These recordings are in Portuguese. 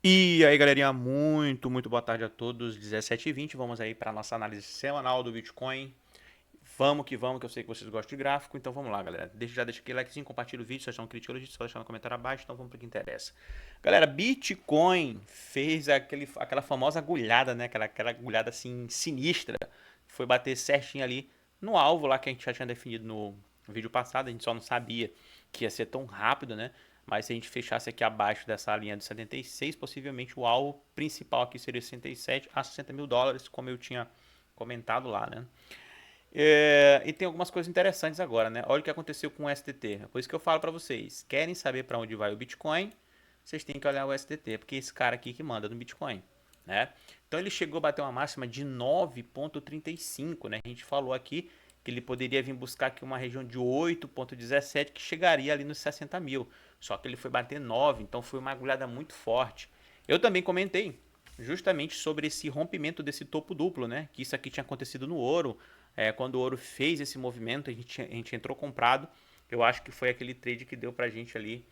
E aí, galerinha, muito boa tarde a todos. 17h20, vamos aí para nossa análise semanal do Bitcoin. Vamos, que eu sei que vocês gostam de gráfico, então vamos lá, galera. Deixa aquele likezinho, compartilha o vídeo, se vocês estão críticos, só deixar no comentário abaixo, então vamos para o que interessa. Galera, Bitcoin fez aquela famosa agulhada, né? Aquela agulhada assim sinistra. Foi bater certinho ali no alvo lá que a gente já tinha definido no vídeo passado, a gente só não sabia que ia ser tão rápido, né? Mas se a gente fechasse aqui abaixo dessa linha de 76, possivelmente o alvo principal aqui seria 67 a 60 mil dólares, como eu tinha comentado lá, né? E tem algumas coisas interessantes agora, né? Olha o que aconteceu com o STT. É por isso que eu falo para vocês, querem saber para onde vai o Bitcoin, vocês têm que olhar o STT, porque é esse cara aqui que manda no Bitcoin, né? Então ele chegou a bater uma máxima de 9,35, né? A gente falou aqui que ele poderia vir buscar aqui uma região de 8,17 que chegaria ali nos 60 mil. Só que ele foi bater 9, então foi uma agulhada muito forte. Eu também comentei justamente sobre esse rompimento desse topo duplo, né? Que isso aqui tinha acontecido no ouro. Quando o ouro fez esse movimento, a gente entrou comprado. Eu acho que foi aquele trade que deu pra gente ali.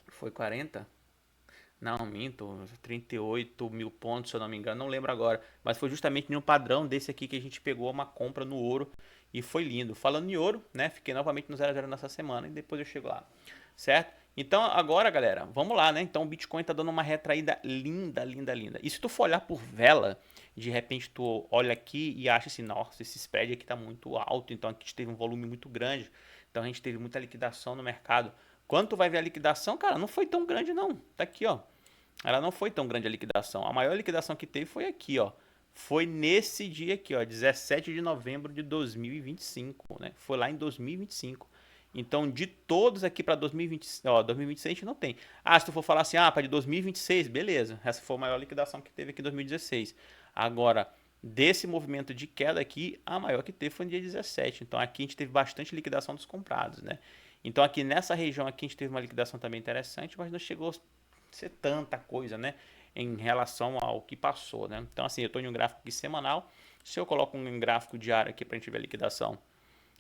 Foi 40? Não, minto, 38 mil pontos, se eu não me engano, não lembro agora. Mas foi justamente no padrão desse aqui que a gente pegou uma compra no ouro e foi lindo. Falando em ouro, né? Fiquei novamente no 0 a 0 nessa semana e depois eu chego lá, certo? Então agora, galera, vamos lá, né? Então o Bitcoin tá dando uma retraída linda. E se tu for olhar por vela, de repente tu olha aqui e acha assim, nossa, esse spread aqui tá muito alto, então aqui a gente teve um volume muito grande, então a gente teve muita liquidação no mercado. Quando tu vai ver a liquidação, cara, não foi tão grande não. Tá aqui, ó. Ela não foi tão grande a liquidação. A maior liquidação que teve foi aqui, ó. Foi nesse dia aqui, ó, 17 de novembro de 2025, né? Foi lá em 2025. Então, de todos aqui para 2020, ó, 2026 a gente não tem. Ah, se tu for falar assim, para de 2026, beleza. Essa foi a maior liquidação que teve aqui em 2016. Agora, desse movimento de queda aqui, a maior que teve foi no dia 17. Então, aqui a gente teve bastante liquidação dos comprados, né? Então, aqui nessa região aqui a gente teve uma liquidação também interessante, mas não chegou ser tanta coisa, né? Em relação ao que passou, né? Então, assim, eu estou em um gráfico aqui semanal. Se eu coloco um gráfico diário aqui para a gente ver a liquidação,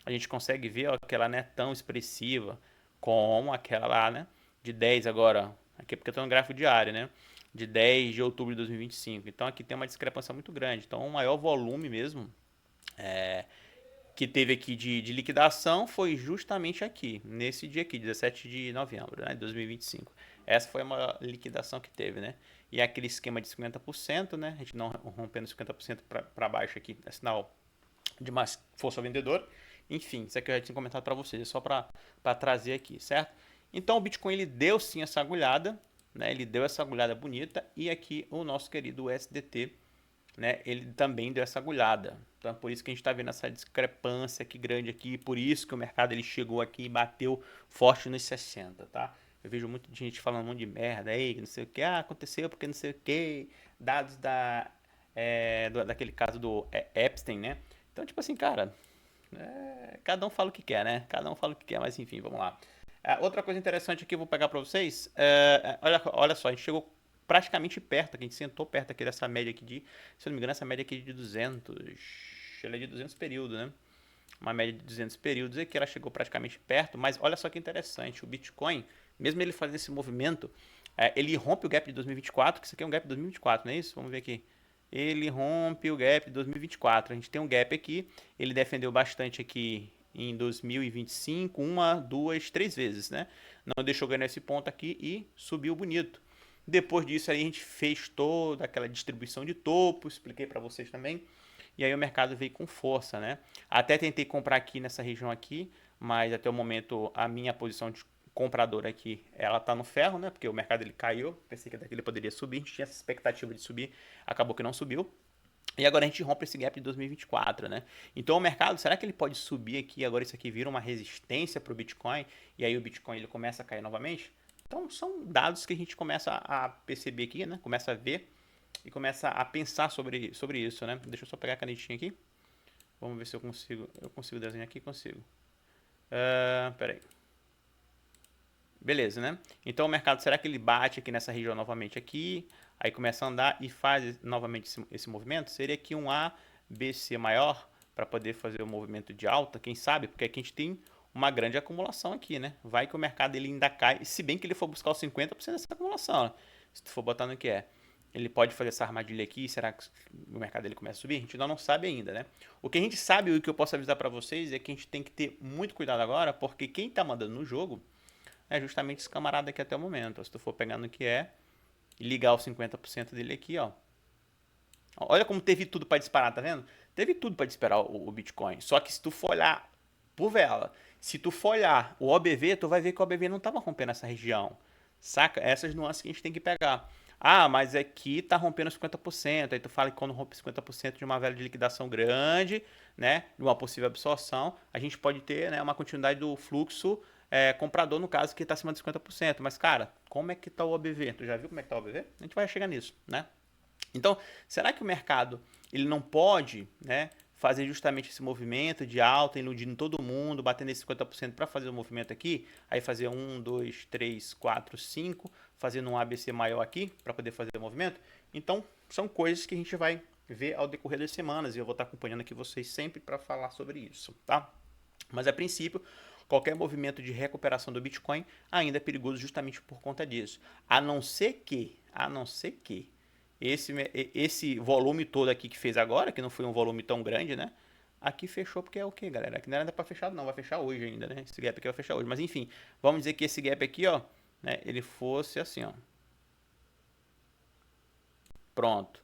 a gente consegue ver ó, que ela não é tão expressiva como aquela lá, né? De 10 agora, aqui porque eu estou no gráfico diário, né? De 10 de outubro de 2025. Então, aqui tem uma discrepância muito grande. Então, o maior volume mesmo que teve aqui de liquidação foi justamente aqui, nesse dia aqui, 17 de novembro, né, de 2025. Essa foi a maior liquidação que teve, né? E aquele esquema de 50%, né? A gente não rompendo 50% para baixo aqui, é sinal de mais força vendedora. Enfim, isso aqui eu já tinha comentado para vocês, é só para trazer aqui, certo? Então o Bitcoin ele deu sim essa agulhada, né? Ele deu essa agulhada bonita e aqui o nosso querido USDT, né, ele também deu essa agulhada. Então, por isso que a gente está vendo essa discrepância aqui grande aqui, por isso que o mercado ele chegou aqui e bateu forte nos 60, tá? Eu vejo muita gente falando um monte de merda aí, não sei o que, aconteceu porque não sei o que, dados daquele caso do Epstein, né? Então, tipo assim, cara, cada um fala o que quer, né? Cada um fala o que quer, mas enfim, vamos lá. Outra coisa interessante aqui, eu vou pegar para vocês. Olha só, a gente chegou praticamente perto, aqui, a gente sentou perto aqui dessa média aqui de, se eu não me engano, essa média aqui de 200, ela é de 200 períodos, né? Uma média de 200 períodos aqui, ela chegou praticamente perto, mas olha só que interessante, o Bitcoin, mesmo ele fazendo esse movimento, ele rompe o gap de 2024, que isso aqui é um gap de 2024, não é isso? Vamos ver aqui. Ele rompe o gap de 2024. A gente tem um gap aqui, ele defendeu bastante aqui em 2025, uma, duas, três vezes, né? Não deixou ganhar esse ponto aqui e subiu bonito. Depois disso aí a gente fez toda aquela distribuição de topo, expliquei para vocês também. E aí o mercado veio com força, né? Até tentei comprar aqui nessa região aqui, mas até o momento a minha posição de comprador aqui, ela tá no ferro, né? Porque o mercado ele caiu, pensei que daqui ele poderia subir, a gente tinha essa expectativa de subir, acabou que não subiu. E agora a gente rompe esse gap de 2024, né? Então o mercado, será que ele pode subir aqui? Agora isso aqui vira uma resistência para o Bitcoin e aí o Bitcoin ele começa a cair novamente? Então são dados que a gente começa a perceber aqui, né? Começa a ver e começa a pensar sobre isso, né? Deixa eu só pegar a canetinha aqui. Vamos ver se eu consigo. Eu consigo desenhar aqui? Consigo. Peraí. Beleza, né? Então o mercado, será que ele bate aqui nessa região novamente aqui? Aí começa a andar e faz novamente esse movimento? Seria aqui um A, B, C maior para poder fazer o movimento de alta? Quem sabe? Porque aqui a gente tem uma grande acumulação aqui, né? Vai que o mercado ele ainda cai, se bem que ele for buscar os 50% dessa acumulação, né? Se tu for botar no que é. Ele pode fazer essa armadilha aqui, será que o mercado ele começa a subir? A gente ainda não sabe ainda, né? O que a gente sabe e o que eu posso avisar para vocês é que a gente tem que ter muito cuidado agora, porque quem tá mandando no jogo é justamente esse camarada aqui até o momento. Se tu for pegar no que é e ligar os 50% dele aqui, ó. Olha como teve tudo para disparar, tá vendo? Teve tudo para disparar o Bitcoin. Só que se tu for olhar por vela, se tu for olhar o OBV, tu vai ver que o OBV não estava rompendo essa região. Saca? Essas nuances que a gente tem que pegar. Ah, mas aqui tá rompendo 50%. Aí tu fala que quando rompe 50% de uma vela de liquidação grande, né, de uma possível absorção, a gente pode ter, né, uma continuidade do fluxo comprador, no caso, que está acima de 50%. Mas, cara, como é que tá o OBV? Tu já viu como é que tá o OBV? A gente vai chegar nisso, né? Então, será que o mercado ele não pode, né, fazer justamente esse movimento de alta, iludindo todo mundo, batendo esse 50% para fazer o movimento aqui, aí fazer 1, 2, 3, 4, 5, fazendo um ABC maior aqui para poder fazer o movimento? Então, são coisas que a gente vai ver ao decorrer das semanas e eu vou estar acompanhando aqui vocês sempre para falar sobre isso, tá? Mas a princípio, qualquer movimento de recuperação do Bitcoin ainda é perigoso justamente por conta disso. A não ser que esse volume todo aqui que fez agora, que não foi um volume tão grande, né? Aqui fechou porque é o que, galera? Aqui não era para fechar, não, vai fechar hoje ainda, né? Esse gap aqui vai fechar hoje. Mas enfim, vamos dizer que esse gap aqui, ó, né, ele fosse assim, ó. Pronto.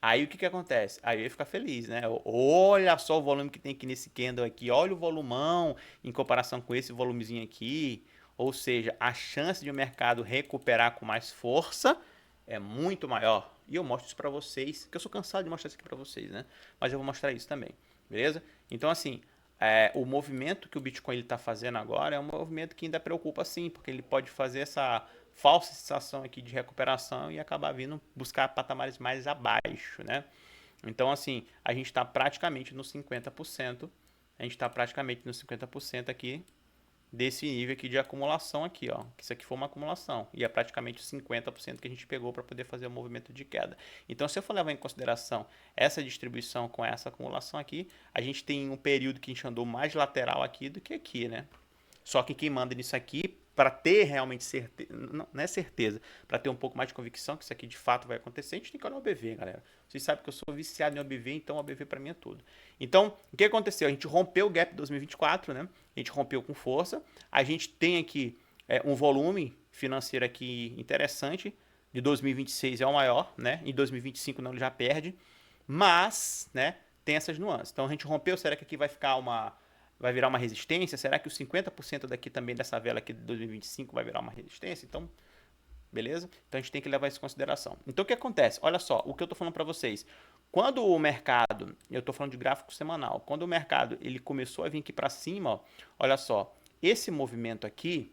Aí o que que acontece? Aí eu ia ficar feliz, né? Olha só o volume que tem aqui nesse candle aqui, olha o volumão em comparação com esse volumezinho aqui. Ou seja, a chance de o mercado recuperar com mais força é muito maior. E eu mostro isso para vocês, que eu sou cansado de mostrar isso aqui para vocês, né? Mas eu vou mostrar isso também, beleza? Então assim, o movimento que o Bitcoin está fazendo agora é um movimento que ainda preocupa sim, porque ele pode fazer essa falsa sensação aqui de recuperação e acabar vindo buscar patamares mais abaixo, né? Então, assim, a gente está praticamente nos 50%, a gente está praticamente nos 50% aqui desse nível aqui de acumulação aqui, ó. Isso aqui foi uma acumulação e é praticamente 50% que a gente pegou para poder fazer o movimento de queda. Então, se eu for levar em consideração essa distribuição com essa acumulação aqui, a gente tem um período que a gente andou mais lateral aqui do que aqui, né? Só que quem manda nisso aqui, para ter realmente certeza, não é certeza, para ter um pouco mais de convicção que isso aqui de fato vai acontecer, a gente tem que olhar o OBV, galera. Vocês sabem que eu sou viciado em OBV, então o OBV para mim é tudo. Então, o que aconteceu? A gente rompeu o gap 2024, né? A gente rompeu com força. A gente tem aqui um volume financeiro aqui interessante. De 2026 é o maior, né? Em 2025 não, ele já perde. Mas, né, tem essas nuances. Então a gente rompeu, será que aqui vai virar uma resistência? Será que os 50% daqui também dessa vela aqui de 2025 vai virar uma resistência? Então, beleza? Então a gente tem que levar isso em consideração. Então o que acontece? Olha só, o que eu estou falando para vocês. Quando o mercado, eu estou falando de gráfico semanal, quando o mercado ele começou a vir aqui para cima, ó, olha só, esse movimento aqui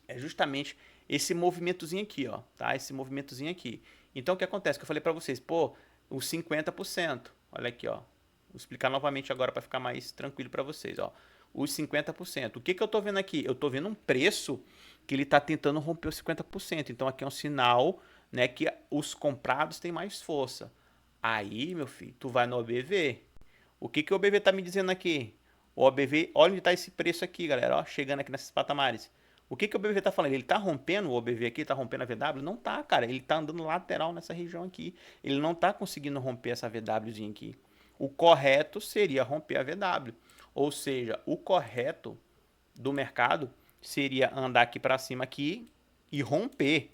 é justamente esse movimentozinho aqui, ó, tá? Esse movimentozinho aqui. Então o que acontece? Que eu falei para vocês, pô, os 50%, olha aqui, ó. Vou explicar novamente agora para ficar mais tranquilo para vocês, ó. Os 50%. O que que eu estou vendo aqui? Eu estou vendo um preço que ele está tentando romper os 50%. Então aqui é um sinal, né, que os comprados têm mais força. Aí, meu filho, tu vai no OBV. O que que o OBV tá me dizendo aqui? O OBV, olha onde está esse preço aqui, galera, ó, chegando aqui nesses patamares. O que que o OBV tá falando? Ele tá rompendo o OBV aqui, tá rompendo a VW? Não tá, cara. Ele tá andando lateral nessa região aqui. Ele não tá conseguindo romper essa VWzinha aqui. O correto seria romper a VW. Ou seja, o correto do mercado seria andar aqui para cima aqui e romper.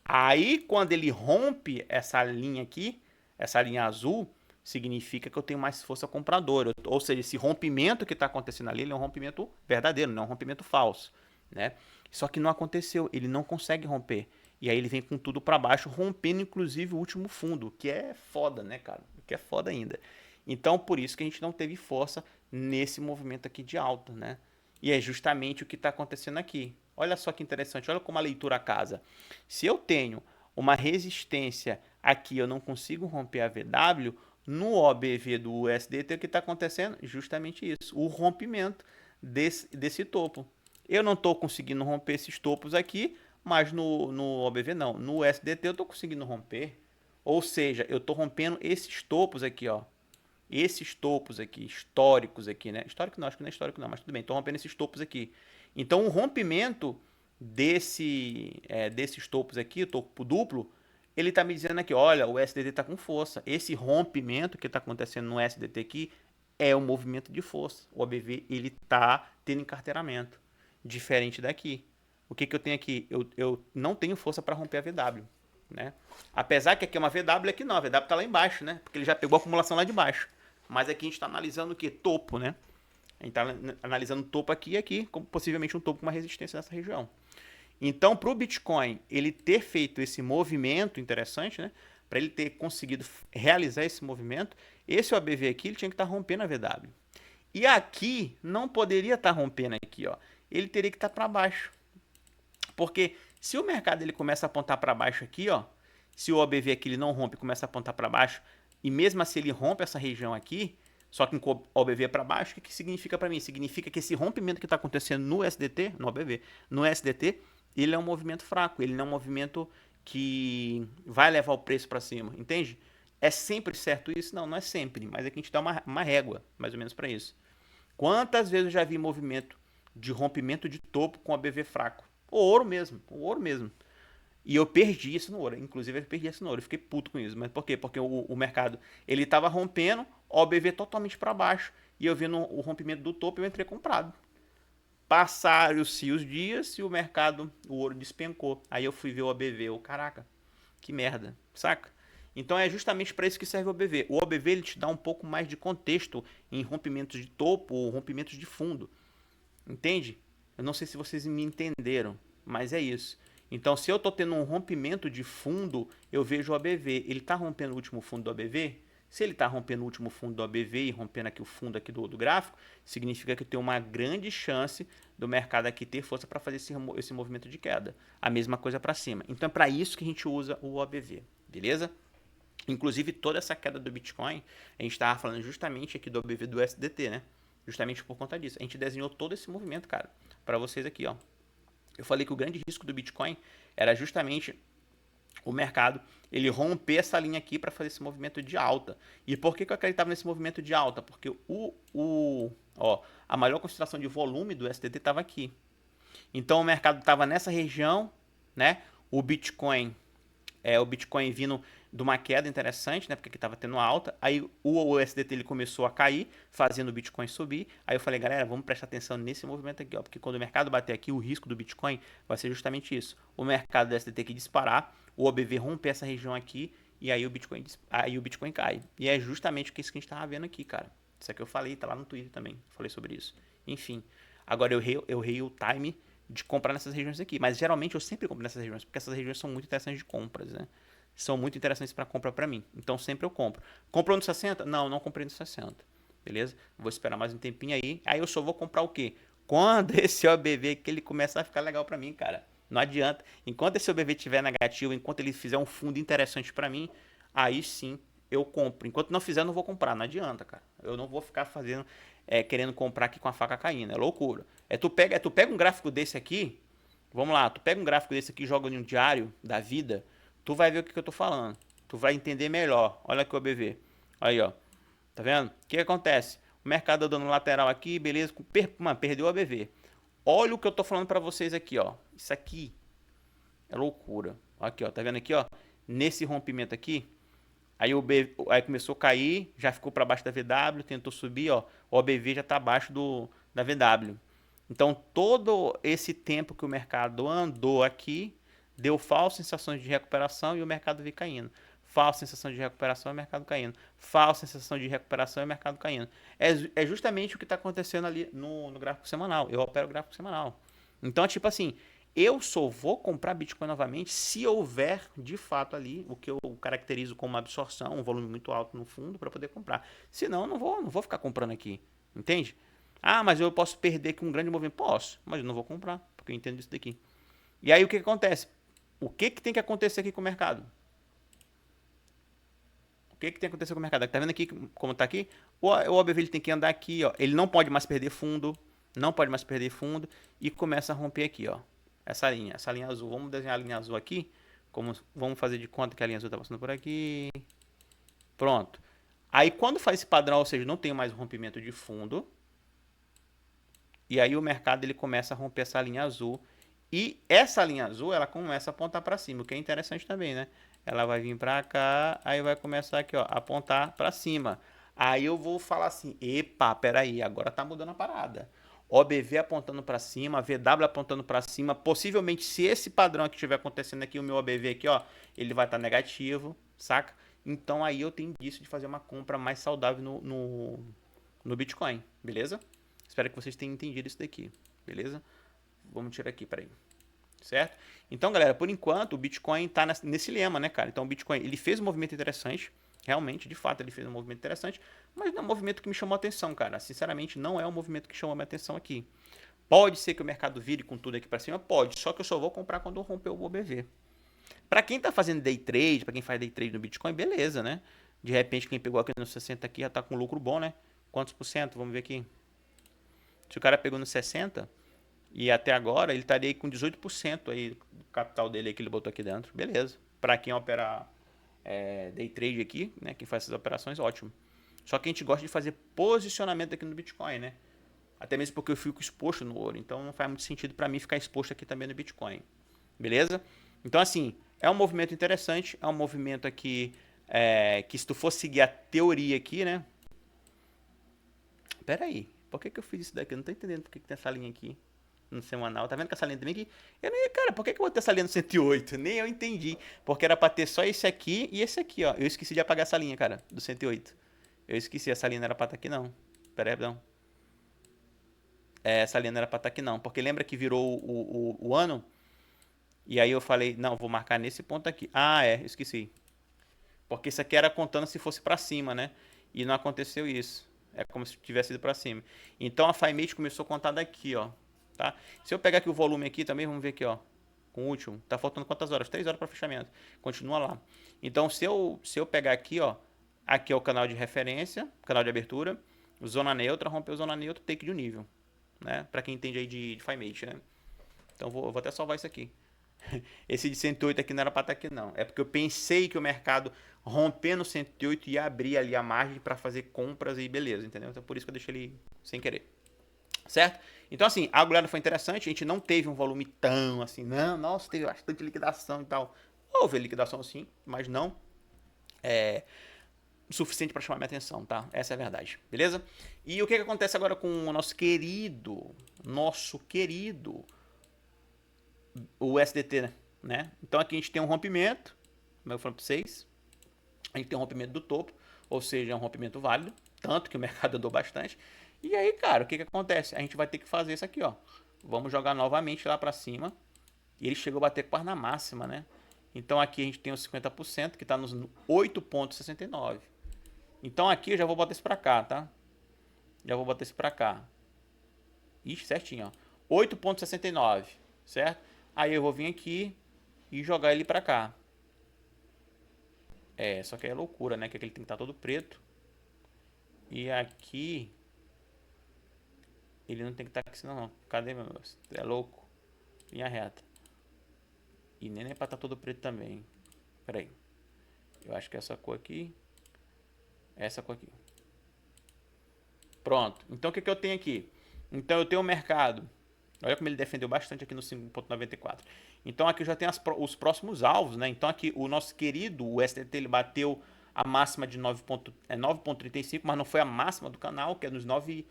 Aí, quando ele rompe essa linha aqui, essa linha azul, significa que eu tenho mais força compradora. Ou seja, esse rompimento que está acontecendo ali, ele é um rompimento verdadeiro, não é um rompimento falso, né? Só que não aconteceu, ele não consegue romper. E aí ele vem com tudo para baixo, rompendo inclusive o último fundo, que é foda, né, cara? Que é foda ainda. Então, por isso que a gente não teve força nesse movimento aqui de alta, né? E é justamente o que está acontecendo aqui. Olha só que interessante, olha como a leitura casa. Se eu tenho uma resistência aqui, eu não consigo romper a VW, no OBV do USDT, o que está acontecendo? Justamente isso, o rompimento desse topo. Eu não estou conseguindo romper esses topos aqui, mas no OBV não. No USDT eu estou conseguindo romper. Ou seja, eu estou rompendo esses topos aqui, ó. esses topos aqui, históricos aqui, né? Histórico não, acho que não é histórico não, mas tudo bem, estou rompendo esses topos aqui. Então o rompimento desses topos aqui, topo duplo, ele está me dizendo aqui, olha, o SDT está com força. Esse rompimento que está acontecendo no SDT aqui é um movimento de força. O OBV ele está tendo encarteiramento, diferente daqui. O que eu tenho aqui? Eu não tenho força para romper a VW. Né? Apesar que aqui é uma VW, aqui não, a VW está lá embaixo, né? Porque ele já pegou a acumulação lá de baixo. Mas aqui a gente está analisando o que? Topo, né? A gente está analisando topo aqui e aqui, como possivelmente um topo com uma resistência nessa região. Então, para o Bitcoin ele ter feito esse movimento interessante, né? Para ele ter conseguido realizar esse movimento, esse OBV aqui ele tinha que estar rompendo a VW. E aqui não poderia estar rompendo aqui, ó. Ele teria que estar para baixo. Porque se o mercado ele começa a apontar para baixo aqui, ó, se o OBV aqui ele não rompe, começa a apontar para baixo, e mesmo assim ele rompe essa região aqui, só que com o OBV para baixo, o que significa para mim? Significa que esse rompimento que está acontecendo no SDT, no OBV, no SDT, ele é um movimento fraco, ele não é um movimento que vai levar o preço para cima, entende? É sempre certo isso? Não, não é sempre, mas aqui a gente dá uma régua, mais ou menos para isso. Quantas vezes eu já vi movimento de rompimento de topo com OBV fraco? O ouro mesmo. E eu perdi isso no ouro, inclusive eu perdi isso no ouro, eu fiquei puto com isso. Mas por quê? Porque o mercado, ele estava rompendo, OBV totalmente para baixo, e eu vendo o rompimento do topo, eu entrei comprado. Passaram-se os dias e o mercado, o ouro despencou. Aí eu fui ver o OBV, caraca, que merda, saca? Então é justamente para isso que serve o OBV. O OBV ele te dá um pouco mais de contexto em rompimentos de topo ou rompimentos de fundo. Entende? Eu não sei se vocês me entenderam, mas é isso. Então, se eu estou tendo um rompimento de fundo, eu vejo o ABV. Ele está rompendo o último fundo do ABV? Se ele está rompendo o último fundo do ABV e rompendo aqui o fundo aqui do gráfico, significa que tem uma grande chance do mercado aqui ter força para fazer esse movimento de queda. A mesma coisa para cima. Então, é para isso que a gente usa o ABV, beleza? Inclusive, toda essa queda do Bitcoin, a gente estava falando justamente aqui do ABV do SDT, né? Justamente por conta disso. A gente desenhou todo esse movimento, cara, para vocês aqui, ó. Eu falei que o grande risco do Bitcoin era justamente o mercado ele romper essa linha aqui para fazer esse movimento de alta. E por que eu acreditava nesse movimento de alta? Porque a maior concentração de volume do SDT estava aqui. Então o mercado estava nessa região, né? O Bitcoin vindo de uma queda interessante, né? Porque aqui estava tendo alta. Aí o USDT ele começou a cair, fazendo o Bitcoin subir. Aí eu falei, galera, vamos prestar atenção nesse movimento aqui, ó. Porque quando o mercado bater aqui, o risco do Bitcoin vai ser justamente isso. O mercado do USDT que disparar, o OBV romper essa região aqui, e aí o Bitcoin cai. E é justamente isso que a gente estava vendo aqui, cara. Isso aqui eu falei, tá lá no Twitter também. Falei sobre isso. Enfim. Agora eu errei o time de comprar nessas regiões aqui. Mas geralmente eu sempre compro nessas regiões, porque essas regiões são muito interessantes de compras, né? São muito interessantes para compra para mim. Então sempre eu compro. Comprou no 60? Não, não comprei no 60. Beleza? Vou esperar mais um tempinho aí. Aí eu só vou comprar o quê? Quando esse OBV que ele começar a ficar legal para mim, cara. Não adianta. Enquanto esse OBV estiver negativo, enquanto ele fizer um fundo interessante para mim, aí sim eu compro. Enquanto não fizer, eu não vou comprar. Não adianta, cara. Eu não vou ficar fazendo, querendo comprar aqui com a faca caindo. É loucura. Tu pega um gráfico desse aqui. Vamos lá, tu pega um gráfico desse aqui e joga em um diário da vida. Tu vai ver o que eu tô falando. Tu vai entender melhor. Olha aqui o OBV. Aí, ó. Tá vendo? O que acontece? O mercado dando lateral aqui, beleza. Mano, perdeu o OBV. Olha o que eu tô falando pra vocês aqui, ó. Isso aqui é loucura. Aqui, ó. Tá vendo aqui, ó? Nesse rompimento aqui. Aí aí começou a cair, já ficou para baixo da VW, tentou subir, ó. O OBV já tá abaixo da VW. Então, todo esse tempo que o mercado andou aqui, deu falsas sensações de recuperação e o mercado veio caindo. Falsa sensação de recuperação e o mercado caindo. Falsa sensação de recuperação e o mercado caindo. É justamente o que está acontecendo ali no gráfico semanal. Eu opero o gráfico semanal. Então, tipo assim, eu só vou comprar Bitcoin novamente se houver, de fato, ali o que eu caracterizo como uma absorção, um volume muito alto no fundo para poder comprar. Senão, eu não vou ficar comprando aqui. Entende? Ah, mas eu posso perder aqui um grande movimento. Posso, mas eu não vou comprar, porque eu entendo isso daqui. E aí o que acontece? O que tem que acontecer aqui com o mercado? O que tem que acontecer com o mercado? Tá vendo aqui como tá aqui? O OBV ele tem que andar aqui, ó. Ele não pode mais perder fundo. Não pode mais perder fundo. E começa a romper aqui, ó. Essa linha azul. Vamos desenhar a linha azul aqui. Vamos fazer de conta que a linha azul tá passando por aqui. Pronto. Aí quando faz esse padrão, ou seja, não tem mais rompimento de fundo, e aí o mercado ele começa a romper essa linha azul. E essa linha azul, ela começa a apontar para cima, o que é interessante também, né? Ela vai vir para cá, aí vai começar aqui, ó, a apontar para cima. Aí eu vou falar assim, epa, peraí, agora tá mudando a parada. OBV apontando para cima, VW apontando para cima. Possivelmente, se esse padrão que estiver acontecendo aqui, o meu OBV aqui, ó, ele vai estar negativo, saca? Então aí eu tenho indício de fazer uma compra mais saudável no Bitcoin, beleza? Espero que vocês tenham entendido isso daqui, beleza? Vamos tirar aqui, peraí. Certo? Então, galera, por enquanto, o Bitcoin tá nesse lema, né, cara? Então, o Bitcoin, ele fez um movimento interessante, realmente, de fato, ele fez um movimento interessante, mas não é um movimento que me chamou a atenção, cara. Sinceramente, não é um movimento que chamou a minha atenção aqui. Pode ser que o mercado vire com tudo aqui para cima? Pode, só que eu só vou comprar quando eu romper o OBV. Para quem tá fazendo day trade, para quem faz day trade no Bitcoin, beleza, né? De repente, quem pegou aqui no 60 aqui já tá com lucro bom, né? Quantos por cento? Vamos ver aqui. Se o cara pegou no 60 e até agora ele estaria aí com 18% aí do capital dele aí que ele botou aqui dentro. Beleza. Para quem opera day trade aqui, né? Quem faz essas operações, ótimo. Só que a gente gosta de fazer posicionamento aqui no Bitcoin, né? Até mesmo porque eu fico exposto no ouro. Então não faz muito sentido para mim ficar exposto aqui também no Bitcoin. Beleza? Então assim, é um movimento interessante. É um movimento aqui que se tu for seguir a teoria aqui, né? Pera aí. Por que eu fiz isso daqui? Eu não tô entendendo por que tem essa linha aqui no semanal. Tá vendo que essa linha também aqui? Eu não ia, cara, por que eu vou ter essa linha no 108? Nem eu entendi. Porque era pra ter só esse aqui e esse aqui, ó. Eu esqueci de apagar essa linha, cara, do 108. Eu esqueci, essa linha não era pra estar aqui, não. Pera aí, não. Essa linha não era pra estar aqui, não. Porque lembra que virou o ano? E aí eu falei, não, vou marcar nesse ponto aqui. Ah, esqueci. Porque isso aqui era contando se fosse pra cima, né? E não aconteceu isso. É como se tivesse ido pra cima. Então a FiMate começou a contar daqui, ó. Tá? Se eu pegar aqui o volume aqui também, vamos ver aqui, ó. Com o último. Tá faltando quantas horas? 3 horas para fechamento. Continua lá. Então se eu pegar aqui, ó. Aqui é o canal de referência, canal de abertura. Zona neutra, rompeu zona neutra, take de um nível. Né? Pra quem entende aí de FiMate, né? Então eu vou até salvar isso aqui. Esse de 108 aqui não era para estar aqui, não. É porque eu pensei que o mercado rompendo 108 ia abrir ali a margem para fazer compras e beleza, entendeu? Então por isso que eu deixei ele sem querer. Certo? Então assim, a goleada foi interessante, a gente não teve um volume tão assim, não, nossa, teve bastante liquidação e tal. Houve liquidação sim, mas não o suficiente para chamar minha atenção, tá? Essa é a verdade, beleza? E o que acontece agora com o nosso querido o SDT, né? Então aqui a gente tem um rompimento, como eu falei para vocês, a gente tem um rompimento do topo, ou seja, é um rompimento válido, tanto que o mercado andou bastante. E aí, cara, o que acontece? A gente vai ter que fazer isso aqui, ó. Vamos jogar novamente lá para cima. E ele chegou a bater quase na máxima, né? Então aqui a gente tem os 50%, que está nos 8,69. Então aqui eu já vou botar isso para cá, tá? Já vou botar isso para cá. Ixi, certinho, ó. 8,69, certo? Aí eu vou vir aqui e jogar ele para cá. Só que é loucura, né? Que aqui ele tem que estar todo preto. E aqui ele não tem que estar aqui não. Cadê, meu Deus? É louco. Linha reta. E nem é pra estar todo preto também. Pera aí. Eu acho que essa cor aqui. Essa cor aqui. Pronto. Então o que eu tenho aqui? Então eu tenho o mercado. Olha como ele defendeu bastante aqui no 5,94. Então aqui eu já tenho os próximos alvos, né? Então aqui o nosso querido o STT ele bateu a máxima de 9,35, mas não foi a máxima do canal, que é nos 9,29.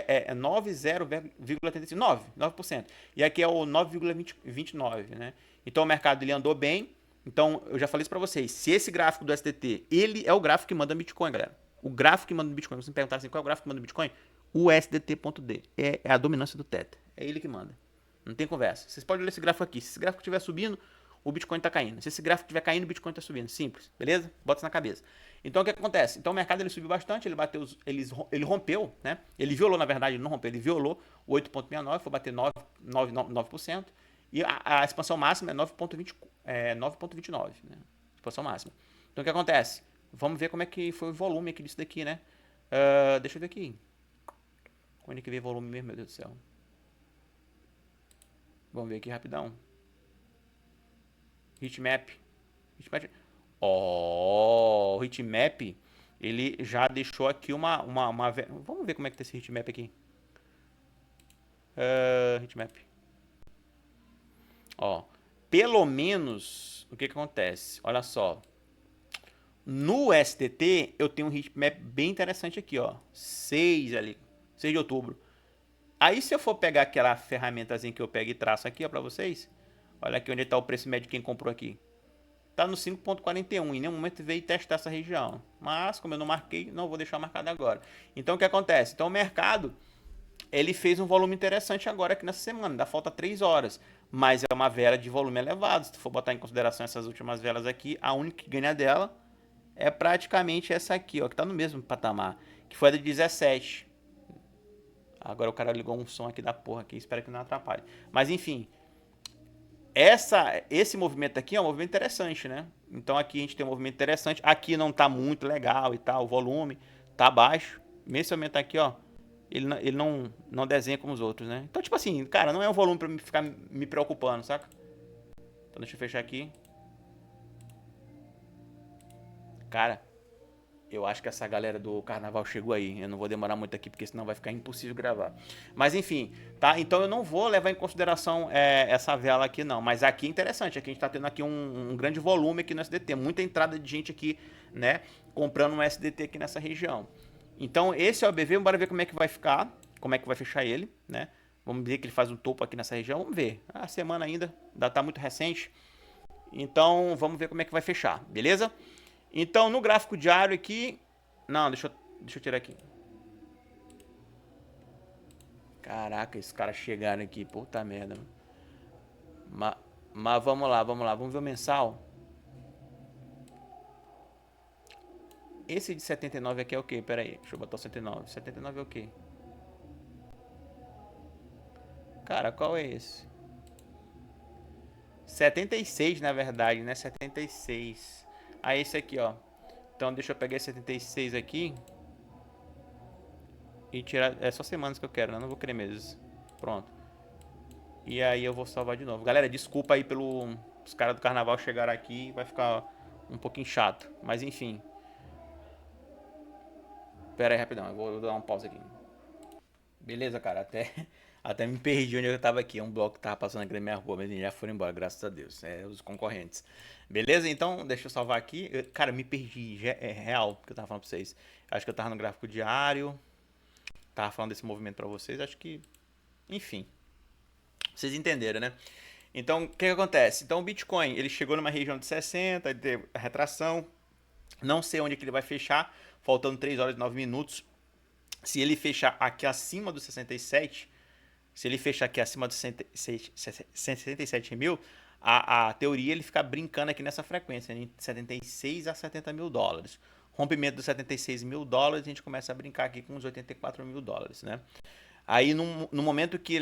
É 90,85. 9%. E aqui é o 9,29, né? Então o mercado ele andou bem. Então eu já falei isso para vocês. Se esse gráfico do STT, ele é o gráfico que manda Bitcoin, galera. O gráfico que manda Bitcoin. Você me perguntar assim, qual é o gráfico que manda Bitcoin? O SDT.D. É a dominância do Tether. É ele que manda. Não tem conversa. Vocês podem ler esse gráfico aqui. Se esse gráfico estiver subindo, o Bitcoin está caindo. Se esse gráfico estiver caindo, o Bitcoin está subindo. Simples, beleza? Bota isso na cabeça. Então o que acontece? Então o mercado ele subiu bastante, ele bateu, ele rompeu, né? Ele violou, na verdade, ele não rompeu, ele violou o 8,69, foi bater 9%. E a expansão máxima é 9,29, né? Expansão máxima. Então o que acontece? Vamos ver como é que foi o volume aqui disso daqui, né? Deixa eu ver aqui. Quando é que veio volume mesmo, meu Deus do céu? Vamos ver aqui rapidão. Heatmap. Heatmap. Ó, o heatmap ele já deixou aqui vamos ver como é que tá esse heatmap aqui. Heatmap. Ó, pelo menos, o que que acontece? Olha só. No STT, eu tenho um heatmap bem interessante aqui, ó. 6 ali, 6 de outubro. Aí se eu for pegar aquela ferramentazinha que eu pego e traço aqui, ó, pra vocês. Olha aqui onde tá o preço médio de quem comprou aqui. Tá no 5.41, em nenhum momento veio testar essa região. Mas, como eu não marquei, não vou deixar marcado agora. Então, o que acontece? Então, o mercado, ele fez um volume interessante agora aqui nessa semana. Ainda falta 3 horas. Mas é uma vela de volume elevado. Se tu for botar em consideração essas últimas velas aqui, a única que ganha dela é praticamente essa aqui, ó, que tá no mesmo patamar. Que foi a de 17. Agora o cara ligou um som aqui da porra aqui, espero que não atrapalhe. Mas enfim, esse movimento aqui é um movimento interessante, né? Então aqui a gente tem um movimento interessante. Aqui não tá muito legal e tal, o volume tá baixo. Mesmo se aumentar aqui, ó, ele não desenha como os outros, né? Então, tipo assim, cara, não é um volume pra ficar me preocupando, saca? Então deixa eu fechar aqui. Cara, eu acho que essa galera do carnaval chegou aí. Eu não vou demorar muito aqui, porque senão vai ficar impossível gravar. Mas enfim, tá? Então eu não vou levar em consideração essa vela aqui, não. Mas aqui é interessante. Aqui a gente tá tendo aqui um grande volume aqui no SDT. Muita entrada de gente aqui, né? Comprando um SDT aqui nessa região. Então esse é o OBV. Bora ver como é que vai ficar. Como é que vai fechar ele, né? Vamos ver que ele faz um topo aqui nessa região. Vamos ver. A semana ainda. Ainda tá muito recente. Então vamos ver como é que vai fechar, beleza? Então, no gráfico diário aqui... Não, deixa eu tirar aqui. Caraca, esses caras chegaram aqui. Puta merda. Mas vamos lá. Vamos ver o mensal. Esse de 79 aqui é o quê? Pera aí, deixa eu botar o 79. 79 é o quê? Cara, qual é esse? 76, na verdade, né? 76. Ah, esse aqui, ó. Então, deixa eu pegar esse 76 aqui. E tirar... É só semanas que eu quero, né? Não vou querer meses. Pronto. E aí eu vou salvar de novo. Galera, desculpa aí pelo... Os caras do carnaval chegaram aqui e vai ficar um pouquinho chato. Mas enfim. Pera aí, rapidão. Eu vou dar uma pausa aqui. Beleza, cara. Até me perdi onde eu tava aqui. É um bloco que tava passando aqui na minha rua, mas eles já foram embora, graças a Deus. É, os concorrentes. Beleza? Então, deixa eu salvar aqui. Cara, me perdi. É real que eu tava falando pra vocês. Acho que eu tava no gráfico diário. Tava falando desse movimento pra vocês. Acho que... Enfim. Vocês entenderam, né? Então, o que acontece? Então, o Bitcoin, ele chegou numa região de 60, ele teve a retração. Não sei onde que ele vai fechar, faltando 3 horas e 9 minutos. Se ele fechar aqui acima dos 67, se ele fechar aqui acima dos 67 mil, a teoria ele fica brincando aqui nessa frequência, de 76 a 70 mil dólares. Rompimento dos 76 mil dólares, a gente começa a brincar aqui com os 84 mil dólares, né? Aí no momento que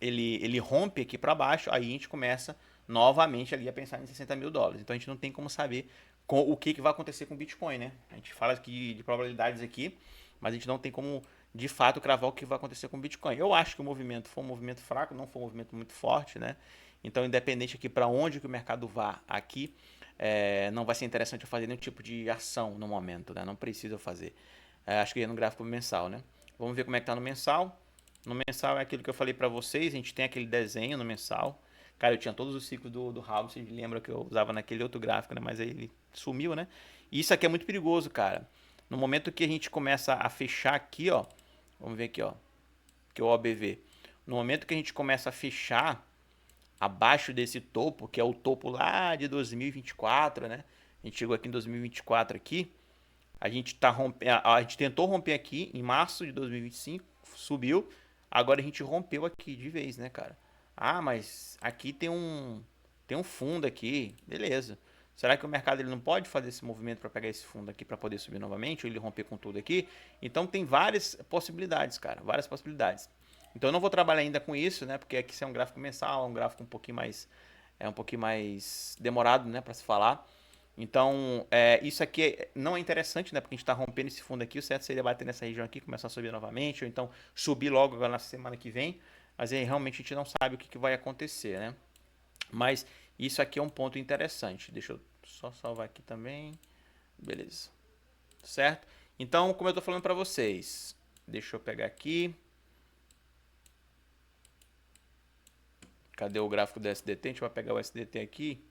ele rompe aqui para baixo, aí a gente começa novamente ali a pensar em 60 mil dólares. Então a gente não tem como saber o que vai acontecer com o Bitcoin, né? A gente fala aqui de probabilidades aqui, mas a gente não tem como de fato cravar o que vai acontecer com o Bitcoin. Eu acho que o movimento foi um movimento fraco, não foi um movimento muito forte, né? Então, independente aqui para onde que o mercado vá aqui, não vai ser interessante eu fazer nenhum tipo de ação no momento, né? Não precisa fazer. Acho que é no gráfico mensal, né? Vamos ver como é que tá no mensal. No mensal é aquilo que eu falei pra vocês, a gente tem aquele desenho no mensal. Cara, eu tinha todos os ciclos do House, vocês lembram que eu usava naquele outro gráfico, né? Mas aí ele sumiu, né? E isso aqui é muito perigoso, cara. No momento que a gente começa a fechar aqui, ó. Vamos ver aqui, ó. Que é o OBV. No momento que a gente começa a fechar abaixo desse topo, que é o topo lá de 2024, né? A gente chegou aqui em 2024 aqui. A gente a gente tentou romper aqui em março de 2025, subiu. Agora a gente rompeu aqui de vez, né, cara? Ah, mas aqui tem um fundo aqui, beleza. Será que o mercado ele não pode fazer esse movimento para pegar esse fundo aqui para poder subir novamente ou ele romper com tudo aqui? Então tem várias possibilidades, cara, várias possibilidades. Então eu não vou trabalhar ainda com isso, né? Porque aqui é um gráfico mensal, é um gráfico um pouquinho mais demorado, né, para se falar. Então, isso aqui não é interessante, né? Porque a gente está rompendo esse fundo aqui. O certo seria bater nessa região aqui, começar a subir novamente, ou então subir logo agora na semana que vem. Mas aí realmente a gente não sabe o que vai acontecer, né? Mas isso aqui é um ponto interessante. Deixa eu só salvar aqui também. Beleza. certo? Então, como eu estou falando para vocês, deixa eu pegar aqui. Cadê o gráfico do SDT? A gente vai pegar o SDT aqui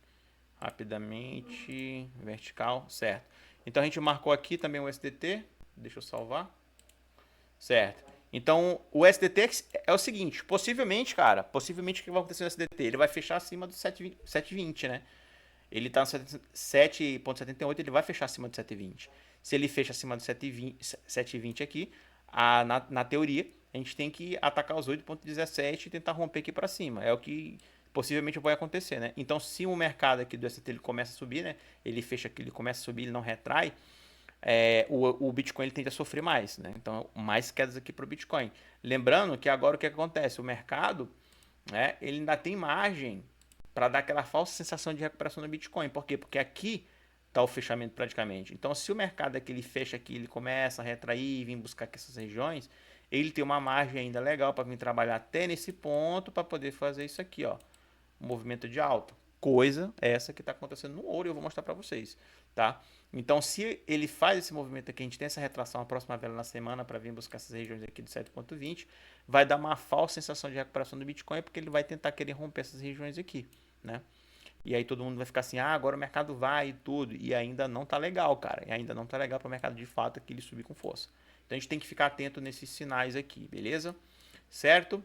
rapidamente, vertical, certo. Então a gente marcou aqui também o SDT, deixa eu salvar, certo. Então o SDT é o seguinte, possivelmente, cara, possivelmente o que vai acontecer no SDT? Ele vai fechar acima do 720, né? Ele está no 7,78, ele vai fechar acima do 7,20. Se ele fecha acima do 7,20 aqui, na teoria, a gente tem que atacar os 8,17 e tentar romper aqui para cima. É o que possivelmente vai acontecer, né? Então, se o mercado aqui do ST ele começa a subir, né? Ele fecha aqui, ele começa a subir, ele não retrai, o Bitcoin ele tende a sofrer mais, né? Então, mais quedas aqui para o Bitcoin. Lembrando que agora o que acontece? O mercado, né, ele ainda tem margem para dar aquela falsa sensação de recuperação do Bitcoin. Por quê? Porque aqui está o fechamento praticamente. Então, se o mercado aqui ele fecha aqui, ele começa a retrair, vir buscar aqui essas regiões, ele tem uma margem ainda legal para vir trabalhar até nesse ponto para poder fazer isso aqui, ó, movimento de alta. Coisa essa que está acontecendo no ouro e eu vou mostrar para vocês, tá? Então, se ele faz esse movimento aqui, a gente tem essa retração, a próxima vela na semana para vir buscar essas regiões aqui do 7,20, vai dar uma falsa sensação de recuperação do Bitcoin, porque ele vai tentar querer romper essas regiões aqui, né? E aí todo mundo vai ficar assim, agora o mercado vai e tudo, e ainda não tá legal, cara, e ainda não tá legal para o mercado de fato aqui ele subir com força. Então a gente tem que ficar atento nesses sinais aqui, beleza? Certo?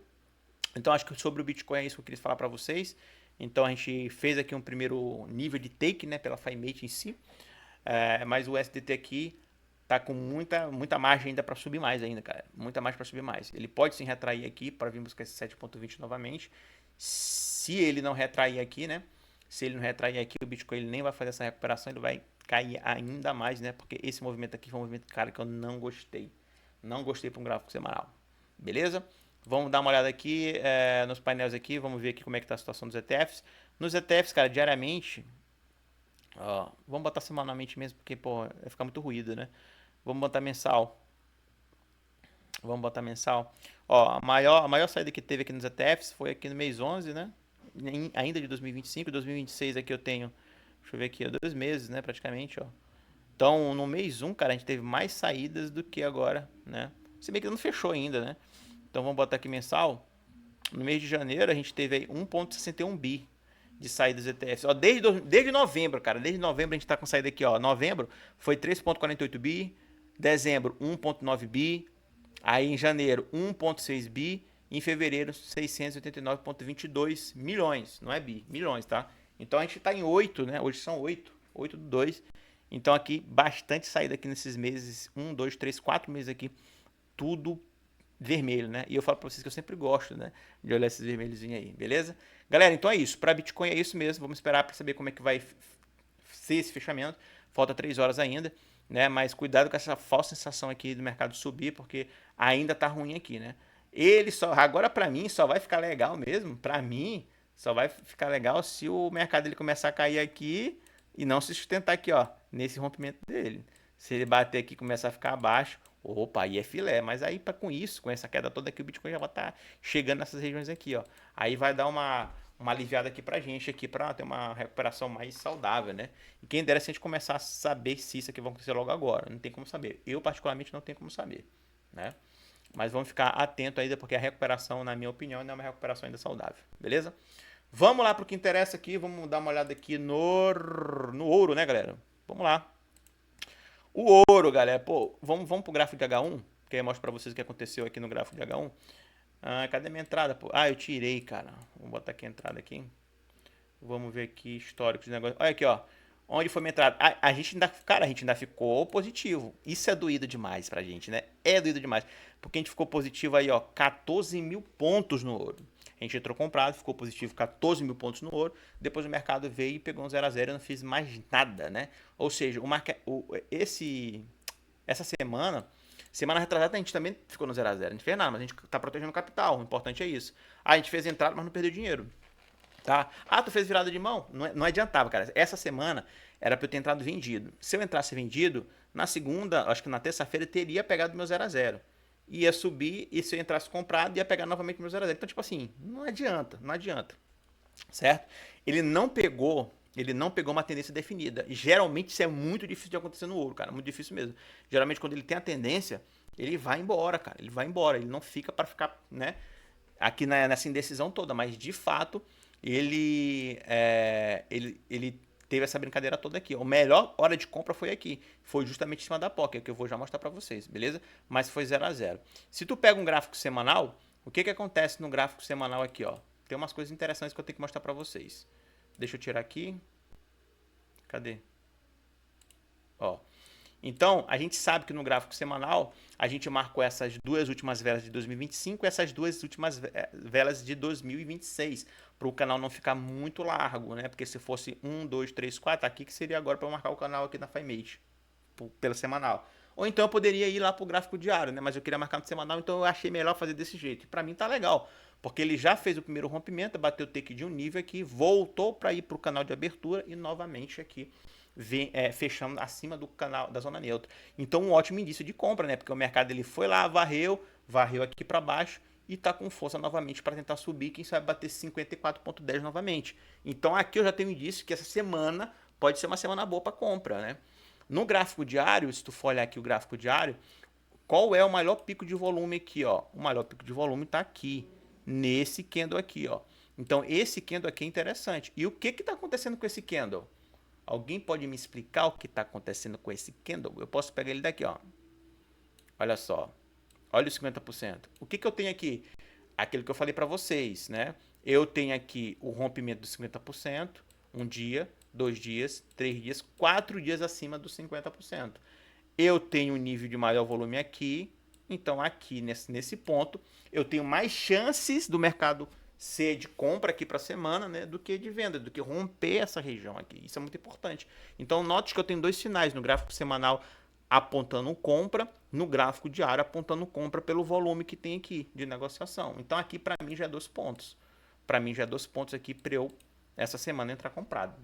Então acho que sobre o Bitcoin é isso que eu queria falar para vocês. Então a gente fez aqui um primeiro nível de take, né, pela FiMate em si, mas o SDT aqui tá com muita margem ainda para subir mais ainda, cara, muita margem para subir mais. Ele pode sim retrair aqui para vir buscar esse 7,20 novamente. Se ele não retrair aqui, né? Se ele não retrair aqui, o Bitcoin ele nem vai fazer essa recuperação, ele vai cair ainda mais, né? Porque esse movimento aqui foi um movimento, cara, que eu não gostei. Não gostei para um gráfico semanal. Beleza? Vamos dar uma olhada aqui nos painéis aqui, vamos ver aqui como é que tá a situação dos ETFs. Nos ETFs, cara, diariamente, ó, vamos botar semanalmente mesmo, porque, pô, vai ficar muito ruído, né? Vamos botar mensal. Vamos botar mensal. Ó, a maior saída que teve aqui nos ETFs foi aqui no mês 11, né? Ainda de 2025. 2026 aqui eu tenho, deixa eu ver aqui, 2 meses, né, praticamente, ó. Então, no mês 1, cara, a gente teve mais saídas do que agora, né? Se bem que não fechou ainda, né? Então, vamos botar aqui mensal. No mês de janeiro, a gente teve aí 1,61 bi de saídas ETFs. Ó, desde novembro, cara. Desde novembro a gente tá com saída aqui, ó. Novembro foi 3,48 bi. Dezembro, 1,9 bi. Aí em janeiro, 1,6 bi. Em fevereiro, 689,22 milhões. Não é bi, milhões, tá? Então a gente está em 8, né? Hoje são 8. 8 do 2. Então aqui, bastante saída aqui nesses meses. 1, 2, 3, 4 meses aqui. Tudo vermelho, né? E eu falo para vocês que eu sempre gosto, né? De olhar esses vermelhozinhos aí, beleza? Galera, então é isso. Para Bitcoin é isso mesmo. Vamos esperar para saber como é que vai ser esse fechamento. Falta 3 horas ainda, né? Mas cuidado com essa falsa sensação aqui do mercado subir, porque ainda tá ruim aqui, né? Ele só, agora para mim, só vai ficar legal mesmo. Para mim, só vai ficar legal se o mercado ele começar a cair aqui e não se sustentar aqui, ó, nesse rompimento dele. Se ele bater aqui e começar a ficar abaixo, opa, aí é filé. Mas aí, com isso, com essa queda toda aqui, o Bitcoin já vai estar chegando nessas regiões aqui, ó. Aí vai dar uma aliviada aqui pra gente, aqui pra ter uma recuperação mais saudável, né? E quem dera se a gente começar a saber se isso aqui vai acontecer logo agora. Não tem como saber. Eu, particularmente, não tenho como saber, né? Mas vamos ficar atento ainda, porque a recuperação, na minha opinião, não é uma recuperação ainda saudável, beleza? Vamos lá para o que interessa aqui, vamos dar uma olhada aqui no ouro, né, galera? Vamos lá. O ouro, galera, pô, vamos pro gráfico de H1, que aí eu mostro para vocês o que aconteceu aqui no gráfico de H1. Cadê minha entrada, pô? Eu tirei, cara. Vou botar aqui a entrada aqui. Vamos ver aqui histórico de negócio. Olha aqui, ó. Onde foi minha entrada? A gente ainda, cara, a gente ainda ficou positivo. Isso é doído demais pra gente, né? É doído demais. Porque a gente ficou positivo aí, ó, 14 mil pontos no ouro. A gente entrou comprado, ficou positivo 14 mil pontos no ouro. Depois o mercado veio e pegou um 0 a 0 e não fez mais nada, né? Ou seja, essa semana retrasada a gente também ficou no 0 a 0. A gente fez nada, mas a gente tá protegendo o capital. O importante é isso. A gente fez entrada, mas não perdeu dinheiro. Tá? Tu fez virada de mão? Não adiantava, cara. Essa semana era para eu ter entrado vendido. Se eu entrasse vendido, na segunda, acho que na terça-feira, eu teria pegado meu 0 a 0. Ia subir e se eu entrasse comprado, ia pegar novamente meu 0 a 0. Então, tipo assim, não adianta, não adianta. Certo? Ele não pegou Ele não pegou uma tendência definida. E geralmente isso é muito difícil de acontecer no ouro, cara. Muito difícil mesmo. Geralmente quando ele tem a tendência, ele vai embora, cara. Ele vai embora. Ele não fica para ficar, né? Aqui nessa indecisão toda. Mas de fato, ele teve essa brincadeira toda aqui. A melhor hora de compra foi aqui. Foi justamente em cima da POC, que eu vou já mostrar para vocês, beleza? Mas foi 0 a 0. Se tu pega um gráfico semanal, o que acontece no gráfico semanal aqui, ó? Tem umas coisas interessantes que eu tenho que mostrar para vocês. Deixa eu tirar aqui. Cadê? Ó. Então, a gente sabe que no gráfico semanal, a gente marcou essas duas últimas velas de 2025 e essas duas últimas velas de 2026, para o canal não ficar muito largo, né? Porque se fosse 1, 2, 3, 4, aqui que seria agora para marcar o canal aqui na Fimate, pela semanal. Ou então eu poderia ir lá para o gráfico diário, né? Mas eu queria marcar no semanal, então eu achei melhor fazer desse jeito. E para mim tá legal, porque ele já fez o primeiro rompimento, bateu o take de um nível aqui, voltou para ir para o canal de abertura e novamente aqui fechando acima do canal da zona neutra. Então um ótimo indício de compra, né? Porque o mercado ele foi lá, varreu aqui para baixo e está com força novamente para tentar subir, quem sabe bater 54,10 novamente. Então aqui eu já tenho um indício que essa semana pode ser uma semana boa para compra, né? No gráfico diário, se tu for olhar aqui o gráfico diário, qual é o maior pico de volume aqui, ó? O maior pico de volume está aqui, nesse candle aqui, ó. Então esse candle aqui é interessante. E o que está acontecendo com esse candle? Alguém pode me explicar o que está acontecendo com esse candle? Eu posso pegar ele daqui, ó. Olha só. Olha os 50%. O que eu tenho aqui? Aquilo que eu falei para vocês, né? Eu tenho aqui o rompimento dos 50%, um dia, 2 dias, 3 dias, 4 dias acima dos 50%. Eu tenho um nível de maior volume aqui, então aqui nesse ponto eu tenho mais chances do mercado ser de compra aqui para a semana, né, do que de venda, do que romper essa região aqui. Isso é muito importante. Então note que eu tenho dois sinais no gráfico semanal apontando compra, no gráfico diário apontando compra pelo volume que tem aqui de negociação. Então aqui para mim já é 2 pontos. Para mim já é 2 pontos aqui para eu essa semana entrar comprado,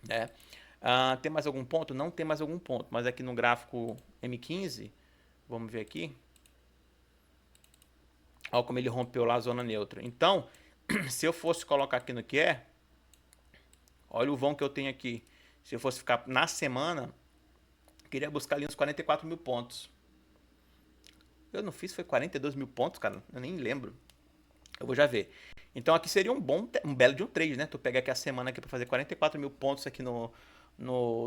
né? Tem mais algum ponto? Não tem mais algum ponto, mas aqui no gráfico M15, vamos ver aqui. Olha como ele rompeu lá a zona neutra. Então, se eu fosse colocar aqui no que é, olha o vão que eu tenho aqui. Se eu fosse ficar na semana, queria buscar ali uns 44 mil pontos. Eu não fiz, foi 42 mil pontos, cara. Eu nem lembro. Eu vou já ver. Então aqui seria um belo de um trade, né? Tu pegar aqui a semana aqui para fazer 44 mil pontos aqui no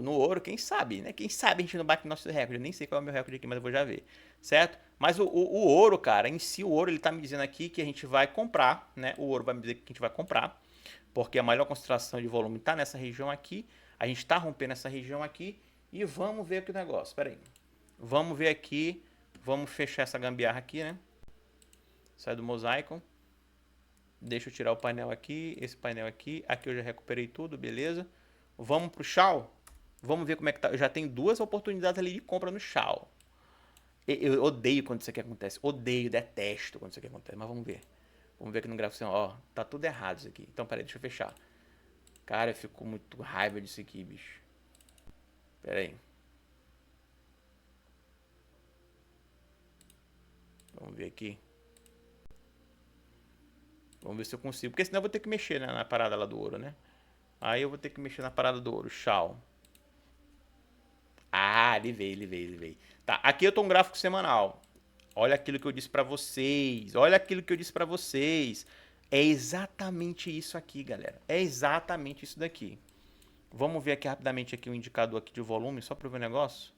ouro, quem sabe, né? Quem sabe a gente não bate nosso recorde. Eu nem sei qual é o meu recorde aqui, mas eu vou já ver, certo? Mas o ouro, cara, em si o ouro, ele tá me dizendo aqui que a gente vai comprar, né? O ouro vai me dizer que a gente vai comprar, porque a maior concentração de volume tá nessa região aqui. A gente tá rompendo essa região aqui e vamos ver aqui o negócio. Pera aí. Vamos ver aqui, vamos fechar essa gambiarra aqui, né? Sai do mosaico. Deixa eu tirar o painel aqui, esse painel aqui. Aqui eu já recuperei tudo, beleza? Vamos pro Shao. Vamos ver como é que tá. Eu já tenho 2 oportunidades ali de compra no Shao. Eu odeio quando isso aqui acontece. Odeio, detesto quando isso aqui acontece. Mas vamos ver. Vamos ver aqui no gráfico. Ó, tá tudo errado isso aqui. Então, peraí, deixa eu fechar. Cara, eu fico com muito raiva disso aqui, bicho. Peraí. Vamos ver aqui. Vamos ver se eu consigo. Porque senão eu vou ter que mexer, né, na parada lá do ouro, né? Aí eu vou ter que mexer na parada do ouro. Shao. Ah, ele veio. Tá, aqui eu tô um gráfico semanal. Olha aquilo que eu disse pra vocês. Olha aquilo que eu disse pra vocês. É exatamente isso aqui, galera. É exatamente isso daqui. Vamos ver aqui rapidamente aqui o indicador aqui de volume, só pra ver o negócio.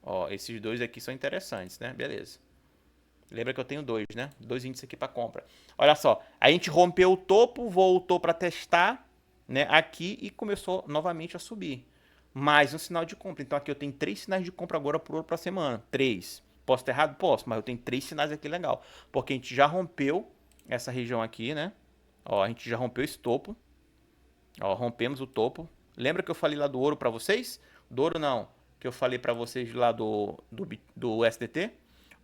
Ó, esses dois aqui são interessantes, né? Beleza. Lembra que eu tenho 2, né? 2 índices aqui para compra. Olha só, a gente rompeu o topo, voltou para testar, né? Aqui e começou novamente a subir. Mais um sinal de compra. Então aqui eu tenho 3 sinais de compra agora por ouro para semana. 3. Posso estar errado? Posso, mas eu tenho 3 sinais aqui legal. Porque a gente já rompeu essa região aqui, né? Ó, a gente já rompeu esse topo. Ó, rompemos o topo. Lembra que eu falei lá do ouro para vocês? Do ouro não, que eu falei para vocês lá do SDT.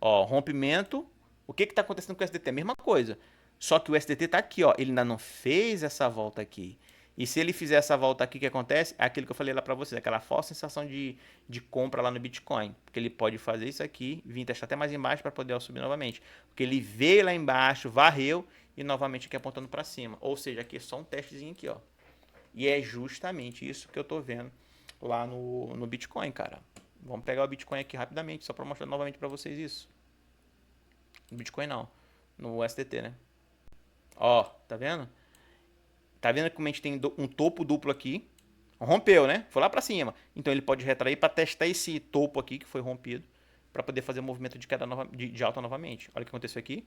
Ó, rompimento. O que está acontecendo com o SDT? Mesma coisa. Só que o SDT está aqui, ó. Ele ainda não fez essa volta aqui. E se ele fizer essa volta aqui, o que acontece? É aquilo que eu falei lá para vocês. Aquela falsa sensação de compra lá no Bitcoin. Porque ele pode fazer isso aqui, vir testar até mais embaixo para poder subir novamente. Porque ele veio lá embaixo, varreu e novamente aqui apontando para cima. Ou seja, aqui é só um testezinho aqui, ó. E é justamente isso que eu tô vendo lá no Bitcoin, cara. Vamos pegar o Bitcoin aqui rapidamente, só para mostrar novamente para vocês isso. No Bitcoin não, no USDT, né? Ó, tá vendo? Tá vendo como a gente tem um topo duplo aqui? Rompeu, né? Foi lá para cima. Então ele pode retrair para testar esse topo aqui que foi rompido, para poder fazer o movimento de queda de alta novamente. Olha o que aconteceu aqui.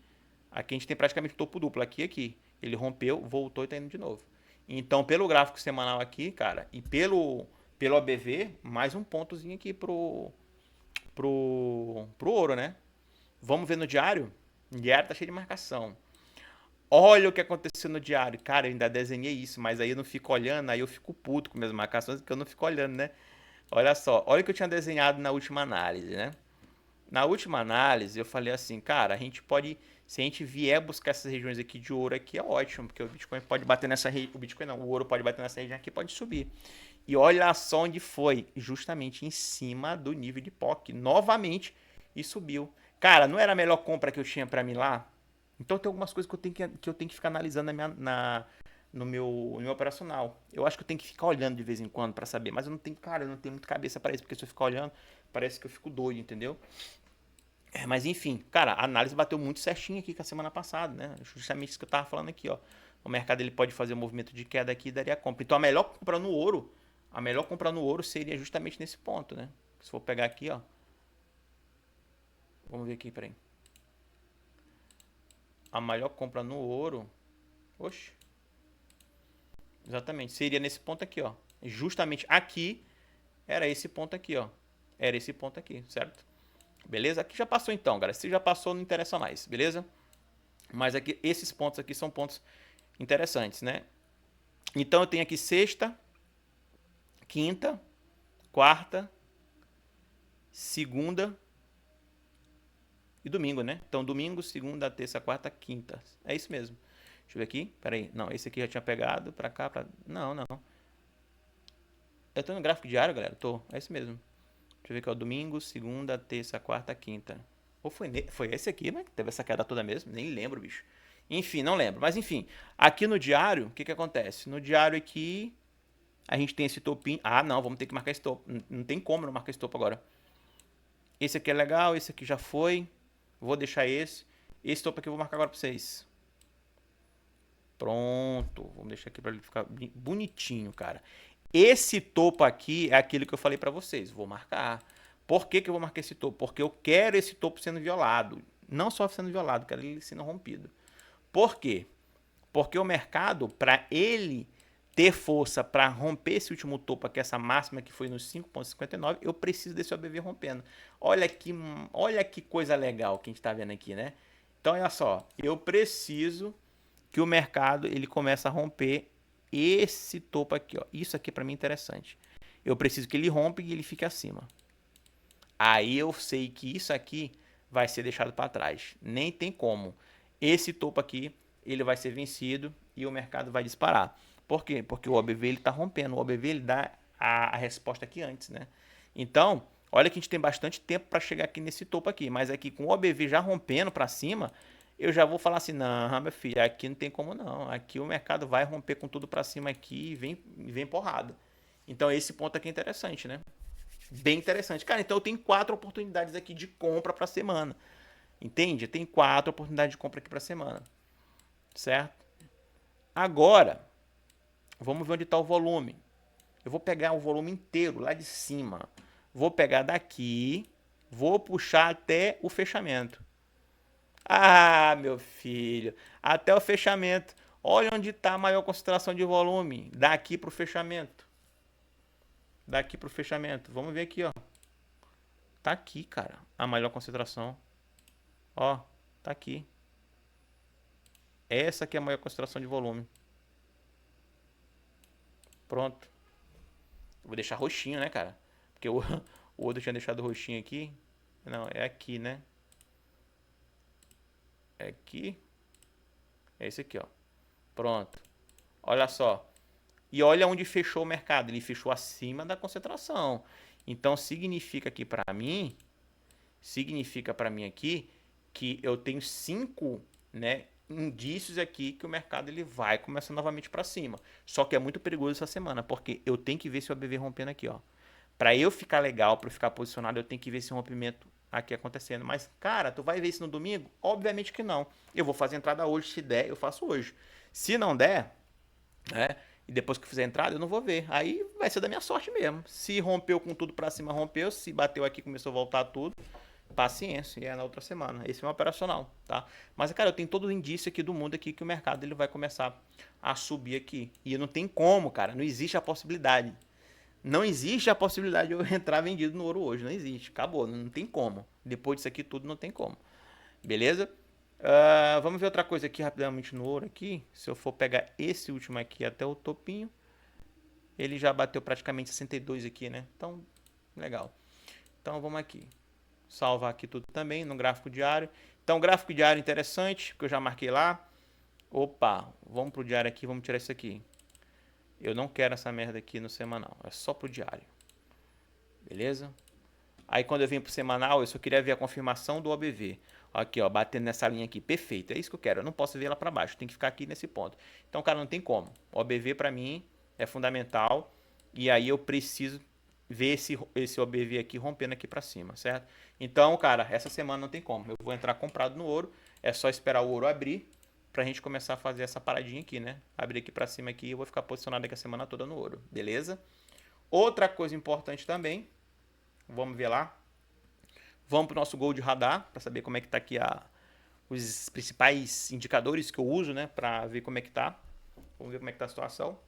Aqui a gente tem praticamente topo duplo. Aqui. Ele rompeu, voltou e tá indo de novo. Então, pelo gráfico semanal aqui, cara, e pelo ABV, mais um pontozinho aqui pro ouro, né? Vamos ver no diário? O diário tá cheio de marcação. Olha o que aconteceu no diário. Cara, eu ainda desenhei isso, mas aí eu não fico olhando, aí eu fico puto com minhas marcações, porque eu não fico olhando, né? Olha só, olha o que eu tinha desenhado na última análise, né? Na última análise, eu falei assim, cara, a gente pode, se a gente vier buscar essas regiões aqui de ouro aqui, é ótimo, porque o Bitcoin pode bater nessa região, o Bitcoin não, o ouro pode bater nessa região aqui, pode subir. E olha só onde foi, justamente em cima do nível de POC, novamente, e subiu. Cara, não era a melhor compra que eu tinha para mim lá? Então tem algumas coisas que eu tenho que ficar analisando no meu operacional. Eu acho que eu tenho que ficar olhando de vez em quando para saber, mas eu não tenho, cara, eu não tenho muita cabeça para isso, porque se eu ficar olhando, parece que eu fico doido, entendeu? Mas enfim, cara, a análise bateu muito certinho aqui com a semana passada, né? Justamente isso que eu tava falando aqui, ó. O mercado ele pode fazer um movimento de queda aqui e daria compra. Então a melhor compra no ouro seria justamente nesse ponto, né? Se for pegar aqui, ó. Vamos ver aqui, peraí. A melhor compra no ouro, oxe, exatamente, seria nesse ponto aqui, ó. Justamente aqui era esse ponto aqui, ó. Era esse ponto aqui, certo? Beleza? Aqui já passou então, galera. Se já passou, não interessa mais, beleza? Mas aqui, esses pontos aqui são pontos interessantes, né? Então eu tenho aqui sexta, quinta, quarta, segunda e domingo, né? Então domingo, segunda, terça, quarta, quinta. É isso mesmo. Deixa eu ver aqui. Pera aí. Não, esse aqui já tinha pegado pra cá, pra... Não, não. Eu tô no gráfico diário, galera. Tô. É isso mesmo. Deixa eu ver aqui, ó. Domingo, segunda, terça, quarta, quinta. Ou foi esse aqui, né? Que teve essa queda toda mesmo. Nem lembro, bicho. Enfim, não lembro. Mas enfim, aqui no diário, o que acontece? No diário aqui, a gente tem esse topinho. Ah, não, vamos ter que marcar esse topo. Não tem como não marcar esse topo agora. Esse aqui é legal, esse aqui já foi. Vou deixar esse. Esse topo aqui eu vou marcar agora pra vocês. Pronto. Vamos deixar aqui pra ele ficar bonitinho, cara. Esse topo aqui é aquele que eu falei pra vocês. Vou marcar. Por que eu vou marcar esse topo? Porque eu quero esse topo sendo violado. Não só sendo violado, quero ele sendo rompido. Por quê? Porque o mercado, para ele ter força para romper esse último topo aqui, essa máxima que foi nos 5,59, eu preciso desse OBV rompendo. Olha que coisa legal que a gente está vendo aqui, né? Então, olha só, eu preciso que o mercado ele comece a romper esse topo aqui, ó. Isso aqui para mim é interessante. Eu preciso que ele rompa e ele fique acima. Aí eu sei que isso aqui vai ser deixado para trás. Nem tem como. Esse topo aqui, ele vai ser vencido e o mercado vai disparar. Por quê? Porque o OBV ele está rompendo. O OBV ele dá a resposta aqui antes, né? Então, olha que a gente tem bastante tempo para chegar aqui nesse topo aqui. Mas aqui com o OBV já rompendo para cima, eu já vou falar assim, não, meu filho, aqui não tem como não. Aqui o mercado vai romper com tudo para cima aqui e vem porrada. Então esse ponto aqui é interessante, né? Bem interessante. Cara, então eu tenho 4 oportunidades aqui de compra para semana. Entende? Tem 4 oportunidades de compra aqui para semana. Certo? Agora, vamos ver onde está o volume. Eu vou pegar o volume inteiro lá de cima. Vou pegar daqui, vou puxar até o fechamento. Ah, meu filho, até o fechamento. Olha onde está a maior concentração de volume. Daqui para o fechamento. Daqui para o fechamento. Vamos ver aqui, ó. Tá aqui, cara, a maior concentração. Ó, tá aqui. Essa aqui é a maior concentração de volume. Pronto. Eu vou deixar roxinho, né, cara? Porque o outro tinha deixado roxinho aqui. Não, é aqui, né? É aqui. É esse aqui, ó. Pronto. Olha só. E olha onde fechou o mercado. Ele fechou acima da concentração. Então significa aqui para mim, aqui que eu tenho 5, né, indícios aqui que o mercado ele vai começar novamente para cima. Só que é muito perigoso essa semana, porque eu tenho que ver se o ABV rompendo aqui, ó. Para eu ficar legal, para eu ficar posicionado, eu tenho que ver esse rompimento aqui acontecendo. Mas, cara, tu vai ver isso no domingo? Obviamente que não. Eu vou fazer a entrada hoje, se der, eu faço hoje. Se não der, né? E depois que fizer a entrada, eu não vou ver. Aí vai ser da minha sorte mesmo. Se rompeu com tudo para cima, rompeu. Se bateu aqui, começou a voltar tudo. Paciência, e é na outra semana. Esse é um operacional, tá? Mas, cara, eu tenho todo o indício aqui do mundo aqui que o mercado ele vai começar a subir aqui. E não tem como, cara. Não existe a possibilidade. Não existe a possibilidade de eu entrar vendido no ouro hoje. Não existe. Acabou. Não tem como. Depois disso aqui tudo, não tem como. Beleza? Vamos ver outra coisa aqui rapidamente no ouro aqui. Se eu for pegar esse último aqui até o topinho, ele já bateu praticamente 62 aqui, né? Então, legal. Então, vamos aqui. Salvar aqui tudo também no gráfico diário. Então, gráfico diário interessante, que eu já marquei lá. Opa, vamos pro diário aqui, vamos tirar isso aqui. Eu não quero essa merda aqui no semanal, é só pro diário. Beleza? Aí quando eu vim pro semanal, eu só queria ver a confirmação do OBV. Aqui, ó, batendo nessa linha aqui, perfeito, é isso que eu quero. Eu não posso ver lá para baixo, tem que ficar aqui nesse ponto. Então, cara, não tem como. O OBV para mim é fundamental e aí eu preciso ver esse OBV aqui rompendo aqui para cima, certo? Então, cara, essa semana não tem como. Eu vou entrar comprado no ouro, é só esperar o ouro abrir pra gente começar a fazer essa paradinha aqui, né? Abrir aqui para cima aqui e eu vou ficar posicionado aqui a semana toda no ouro, beleza? Outra coisa importante também, vamos ver lá. Vamos para o nosso Gold Radar, para saber como é que está aqui os principais indicadores que eu uso, né? Para ver como é que tá. Vamos ver como é que tá a situação.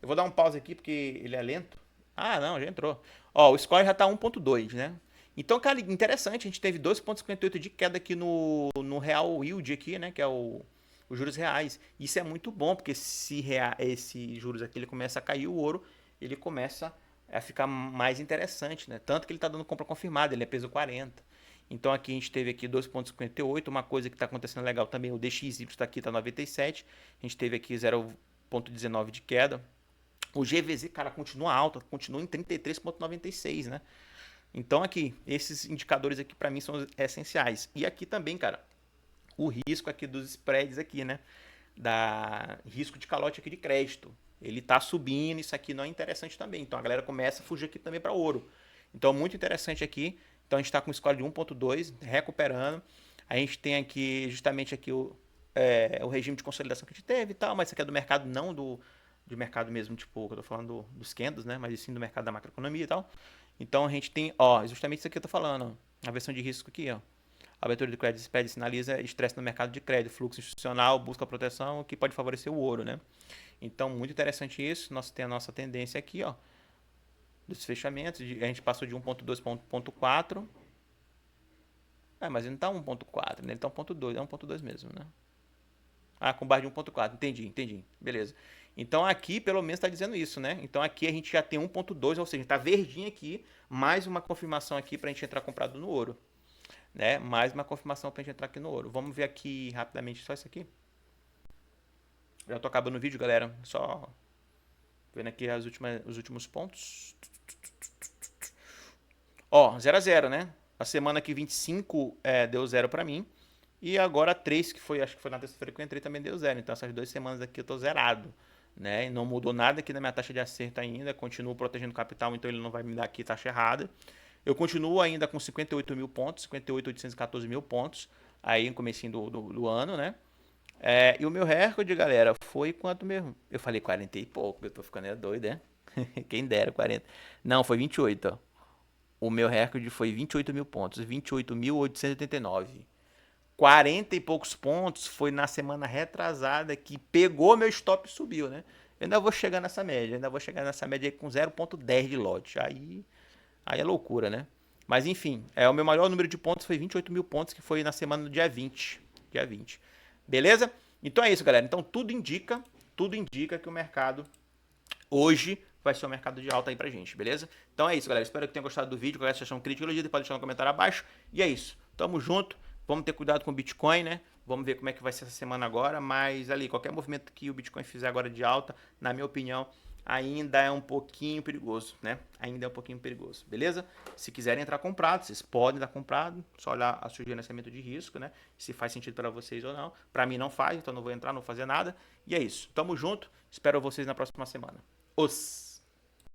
Eu vou dar um pause aqui porque ele é lento. Ah, não, já entrou. Ó, o score já tá 1.2, né? Então, cara, interessante, a gente teve 2.58 de queda aqui no real yield aqui, né? Que é os juros reais. Isso é muito bom, porque se esse juros aqui ele começa a cair, o ouro ele começa a ficar mais interessante, né? Tanto que ele está dando compra confirmada, ele é peso 40. Então aqui a gente teve aqui 2.58, uma coisa que está acontecendo legal também, o DXY está aqui, está 97, a gente teve aqui 0.19 de queda. O GVZ, cara, continua alta, continua em 33.96, né? Então aqui, esses indicadores aqui para mim são essenciais. E aqui também, cara, o risco aqui dos spreads aqui, né? Da risco de calote aqui de crédito. Ele tá subindo, isso aqui não é interessante também. Então a galera começa a fugir aqui também para ouro. Então muito interessante aqui. Então a gente está com um score de 1.2, recuperando. A gente tem aqui justamente aqui o regime de consolidação que a gente teve e tal, mas isso aqui é do mercado, não do mercado mesmo, tipo, que eu tô falando dos candles, né? Mas sim do mercado da macroeconomia e tal. Então a gente tem, ó, justamente isso aqui que eu tô falando, ó, a versão de risco aqui, ó. A abertura de crédito spread sinaliza estresse no mercado de crédito, fluxo institucional, busca proteção, que pode favorecer o ouro, né? Então, muito interessante isso. Nós tem a nossa tendência aqui, ó, dos fechamentos. A gente passou de 1.2 para 1.4. Mas ele não tá 1.4, né? Ele tá 1.2, é 1.2 mesmo, né? Ah, com barra de 1.4, entendi. Beleza. Então aqui pelo menos está dizendo isso, né? Então aqui a gente já tem 1.2, ou seja, está verdinho aqui, mais uma confirmação aqui para a gente entrar comprado no ouro, né? Mais uma confirmação para a gente entrar aqui no ouro. Vamos ver aqui rapidamente só isso aqui. Já tô acabando o vídeo, galera. Só vendo aqui os últimos pontos. Ó, 0 a 0, né? A semana que 25 deu 0 para mim. E agora 3, que foi, acho que foi na terça-feira que eu entrei, também deu 0. Então essas 2 semanas aqui eu tô zerado, né? E não mudou nada aqui na minha taxa de acerto ainda. Continuo protegendo o capital, então ele não vai me dar aqui taxa errada. Eu continuo ainda com 58 mil pontos, 58.814 mil pontos, aí no comecinho do ano, né? E o meu recorde, galera, foi quanto mesmo? Eu falei 40 e pouco, eu tô ficando doido, né? Quem dera, 40. Não, foi 28, ó. O meu recorde foi 28 mil pontos, 28.889. 40 e poucos pontos foi na semana retrasada que pegou meu stop e subiu, né? Eu ainda vou chegar nessa média, aí com 0.10 de lote. Aí é loucura, né? Mas enfim, o meu maior número de pontos foi 28 mil pontos, que foi na semana do dia 20. Dia 20. Beleza? Então é isso, galera. Então tudo indica que o mercado hoje vai ser um mercado de alta aí pra gente, beleza? Então é isso, galera. Espero que tenham gostado do vídeo. Qualquer sugestão, crítica, elogio, pode deixar no comentário abaixo. E é isso. Tamo junto. Vamos ter cuidado com o Bitcoin, né? Vamos ver como é que vai ser essa semana agora. Mas ali, qualquer movimento que o Bitcoin fizer agora de alta, na minha opinião, ainda é um pouquinho perigoso, né? Ainda é um pouquinho perigoso, beleza? Se quiserem entrar comprado, vocês podem estar comprado, só olhar a sua gerenciamento de risco, né? Se faz sentido para vocês ou não. Para mim não faz, então não vou entrar, não vou fazer nada. E é isso. Tamo junto. Espero vocês na próxima semana. Os